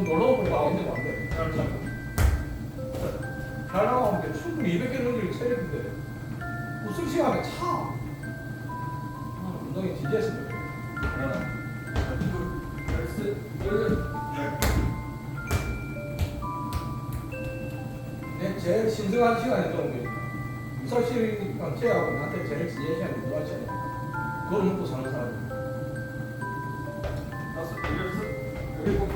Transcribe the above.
놀러 오고 나오는데 안 돼. 잘 나가면 충분히 200개 넘길 체력인데 무슨 시간에 차. 운동이 진지했으면 좋겠다. 내 제일 신성한 시간이 좀 무사실이니까 제하고 나한테 제일 진지한 시간이 누가 제일 그걸 먹고 사는 사람이야. 그리고